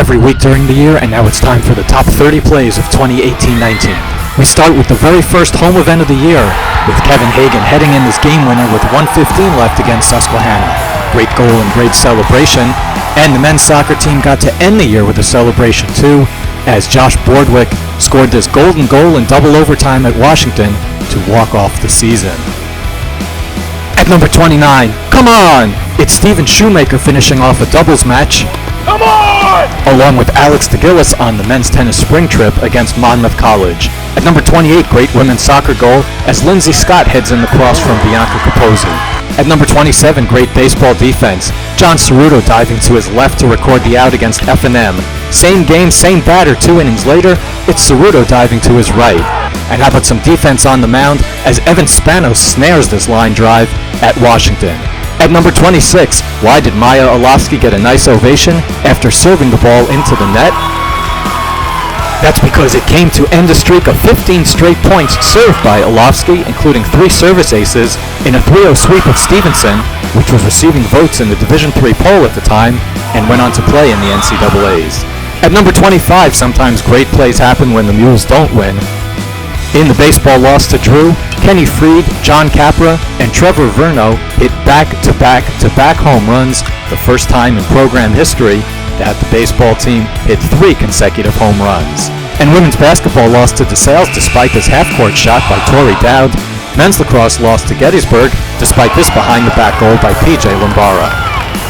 every week during the year, and now it's time for the top 30 plays of 2018-19. We start with the very first home event of the year, with Kevin Hagan heading in his game winner with 1:15 left against Susquehanna. Great goal and great celebration, and the men's soccer team got to end the year with a celebration too, as Josh Bordwick scored this golden goal in double overtime at Washington to walk off the season. At number 29, come on! It's Stephen Shoemaker finishing off a doubles match. Come on! Along with Alex Dagilis on the men's tennis spring trip against Muhlenberg College. At number 28, great women's soccer goal as Lindsay Scott heads in the cross from Bianca Capozzi. At number 27, great baseball defense. John Ceruto diving to his left to record the out against F&M. Same game, same batter, 2 innings later, it's Ceruto diving to his right. And how about some defense on the mound as Evan Spanos snares this line drive at Washington. At number 26, why did Maya Olofsky get a nice ovation after serving the ball into the net? That's because it came to end a streak of 15 straight points served by Olofsky, including 3 service aces in a 3-0 sweep of Stevenson, which was receiving votes in the Division III poll at the time and went on to play in the NCAAs. At number 25, sometimes great plays happen when the Mules don't win. In the baseball loss to Drew, Kenny Freid, John Capra, and Trevor Verno hit back-to-back home runs, the first time in program history that the baseball team hit 3 consecutive home runs. And women's basketball lost to DeSales despite this half-court shot by Tori Dowd. Men's lacrosse lost to Gettysburg despite this behind-the-back goal by PJ Lombara.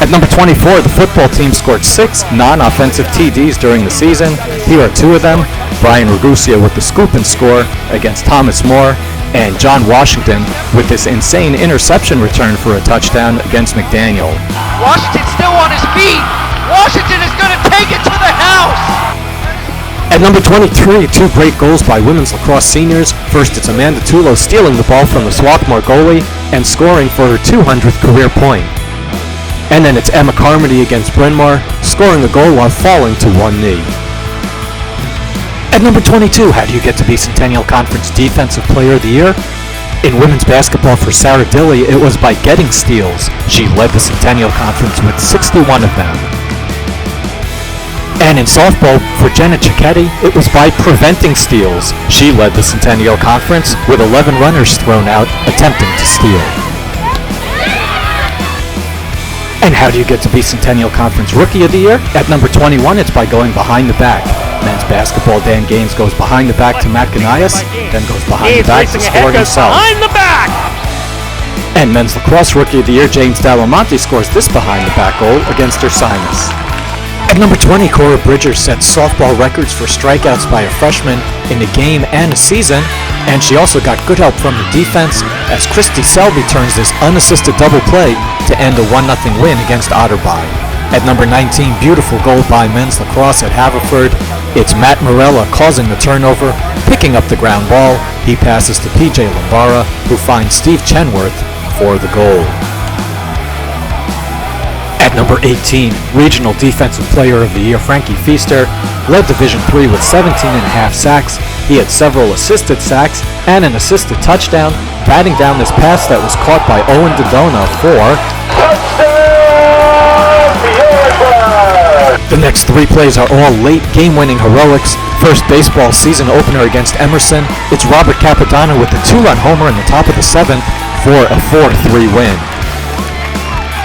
At number 24, the football team scored 6 non-offensive TDs during the season. Here are 2 of them. Brian Ragusia with the scoop and score against Thomas More, and John Washington with this insane interception return for a touchdown against McDaniel. Washington's still on his feet. Washington is going to take it to the house. At number 23, 2 great goals by women's lacrosse seniors. First, it's Amanda Tulo stealing the ball from the Swarthmore goalie and scoring for her 200th career point. And then it's Emma Carmody against Bryn Mawr, scoring a goal while falling to one knee. At number 22, how do you get to be Centennial Conference Defensive Player of the Year? In women's basketball for Sara Dilly, it was by getting steals. She led the Centennial Conference with 61 of them. And in softball for Genna Cicchetti, it was by preventing steals. She led the Centennial Conference with 11 runners thrown out attempting to steal. And how do you get to be Centennial Conference Rookie of the Year? At number 21, it's by going behind the back. Men's basketball, Dan Gaines goes behind the back to Matt Ganias, then goes behind the back to score himself. Behind the back! And men's lacrosse Rookie of the Year, James Dalimonte, scores this behind the back goal against Ursinus. At number 20, Cora Bridgers sets softball records for strikeouts by a freshman in a game and a season, and she also got good help from her defense as Christy Selby turns this unassisted double play to end a 1-0 win against Otterbein. At number 19, beautiful goal by men's lacrosse at Haverford. It's Matt Morella causing the turnover, picking up the ground ball. He passes to PJ Lombara, who finds Steve Chenworth for the goal. At number 18, Regional Defensive Player of the Year Frankie Feaster led Division III with 17.5 sacks. He had several assisted sacks and an assisted touchdown, batting down this pass that was caught by Owen Daddona for the next 3 plays are all late game-winning heroics. First baseball season opener against Emerson. It's Robert Cappadona with the 2-run homer in the top of the 7th for a 4-3 win.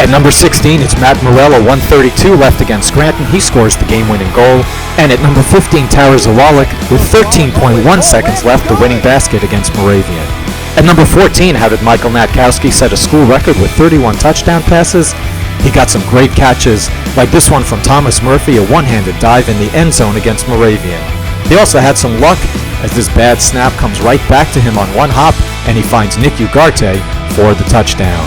At number 16, it's Matt Morella, 132 left against Scranton. He scores the game-winning goal. And at number 15, Tara Zawalik with 13.1 seconds left, the winning basket against Moravian. At number 14, how did Michael Natkowski set a school record with 31 touchdown passes? He got some great catches, like this one from Thomas Murphy, a one-handed dive in the end zone against Moravian. He also had some luck, as this bad snap comes right back to him on one hop, and he finds Nick Ugarte for the touchdown.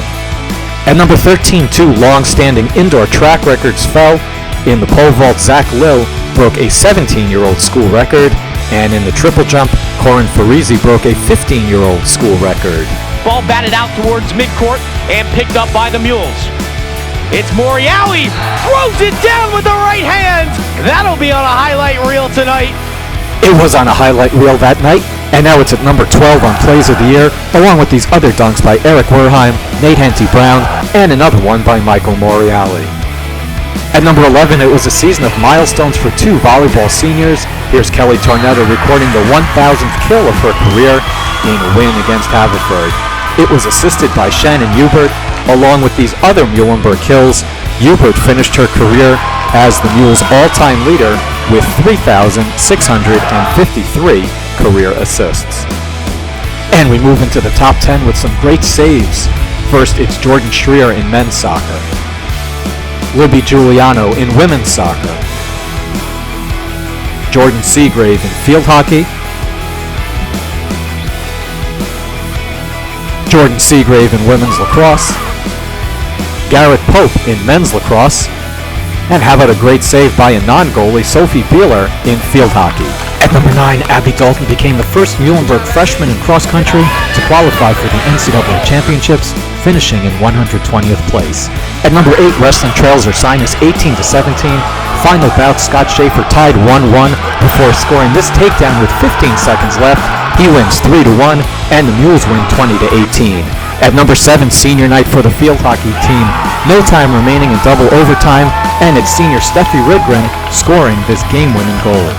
At number 13, 2 long-standing indoor track records fell. In the pole vault, Zach Lill broke a 17-year-old school record, and in the triple jump, Corrin Ferrizzi broke a 15-year-old school record. Ball batted out towards midcourt and picked up by the Mules. It's Moriali, throws it down with the right hand. That'll be on a highlight reel tonight. It was on a highlight reel that night, and now it's at number 12 on Plays of the Year, along with these other dunks by Eric Werheim, Nate Henty Brown, and another one by Michael Moriali. At number 11, it was a season of milestones for two volleyball seniors. Here's Kelly Tornetta recording the 1,000th kill of her career in a win against Haverford. It was assisted by Shannon Hubert. Along with these other Muhlenberg kills, Hubert finished her career as the Mules' all-time leader with 3,653 career assists. And we move into the top 10 with some great saves. First, it's Jordan Schreier in men's soccer, Libby Giuliano in women's soccer, Jordan Seagrave in field hockey, Jordan Seagrave in women's lacrosse, Garrett Pope in men's lacrosse, and how about a great save by a non-goalie, Sophie Beeler, in field hockey. At number 9, Abby Dalton became the first Muhlenberg freshman in cross-country to qualify for the NCAA championships, finishing in 120th place. At number 8, wrestling trails Ursinus 18-17. Final bout, Scott Schaefer tied 1-1 before scoring this takedown with 15 seconds left. He wins 3-1, and the Mules win 20-18. At number 7, senior night for the field hockey team. No time remaining in double overtime, and it's senior Steffi Ridgren scoring this game-winning goal.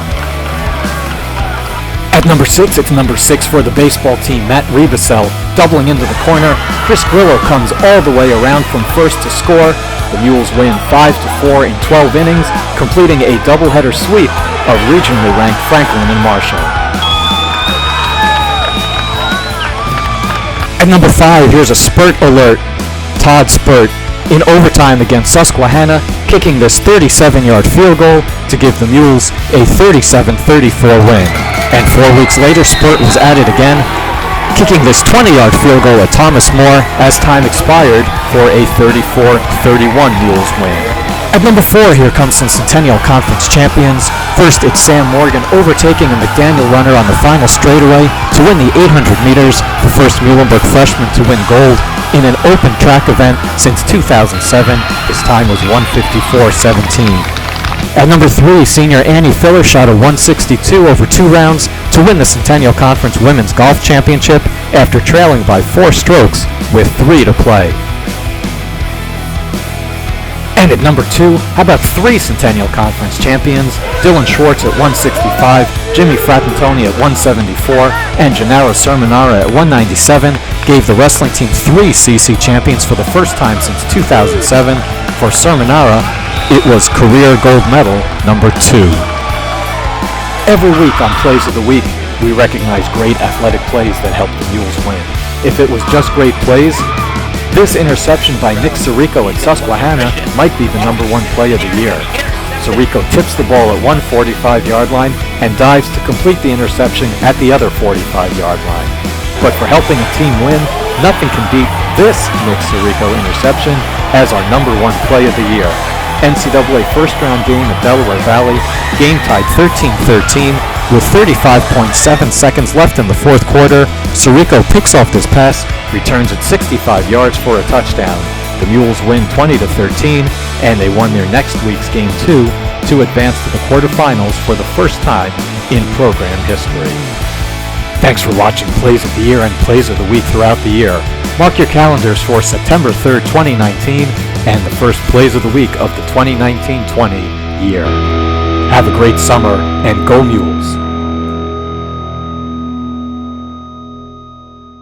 At number 6, it's number 6 for the baseball team, Matt Rebusel, doubling into the corner. Chris Grillo comes all the way around from first to score. The Mules win 5-4 in 12 innings, completing a doubleheader sweep of regionally ranked Franklin and Marshall. At number 5, here's a spurt alert. Todd Spurt in overtime against Susquehanna, kicking this 37-yard field goal to give the Mules a 37-34 win. And 4 weeks later, Spurt was added again, kicking this 20-yard field goal at Thomas More as time expired for a 34-31 Mules win. At number 4, here comes some Centennial Conference champions. First, it's Sam Morgan overtaking a McDaniel runner on the final straightaway to win the 800 meters, the first Muhlenberg freshman to win gold in an open track event since 2007. His time was 1:54.17. At number 3, senior Annie Filler shot a 162 over 2 rounds to win the Centennial Conference Women's Golf Championship after trailing by 4 strokes with 3 to play. And at number 2, how about 3 Centennial Conference champions? Dylan Schwartz at 165, Jimmy Fratantoni at 174, and Gennaro Cerminara at 197 gave the wrestling team 3 CC champions for the first time since 2007. For Cerminara, it was career gold medal number 2. Every week on Plays of the Week, we recognize great athletic plays that help the Mules win. If it was just great plays, this interception by Nick Sirico at Susquehanna might be the number 1 play of the year. Sirico tips the ball at 145-yard line and dives to complete the interception at the other 45-yard line. But for helping a team win, nothing can beat this Nick Sirico interception as our number 1 play of the year. NCAA first-round game at Delaware Valley, game tied 13-13 with 35.7 seconds left in the fourth quarter. Sirico picks off this pass, returns it 65 yards for a touchdown. The Mules win 20-13, and they won their next week's game 2 to advance to the quarterfinals for the first time in program history. Thanks for watching Plays of the Year and Plays of the Week throughout the year. Mark your calendars for September 3rd, 2019, and the first Plays of the Week of the 2019-20 year. Have a great summer, and go Mules!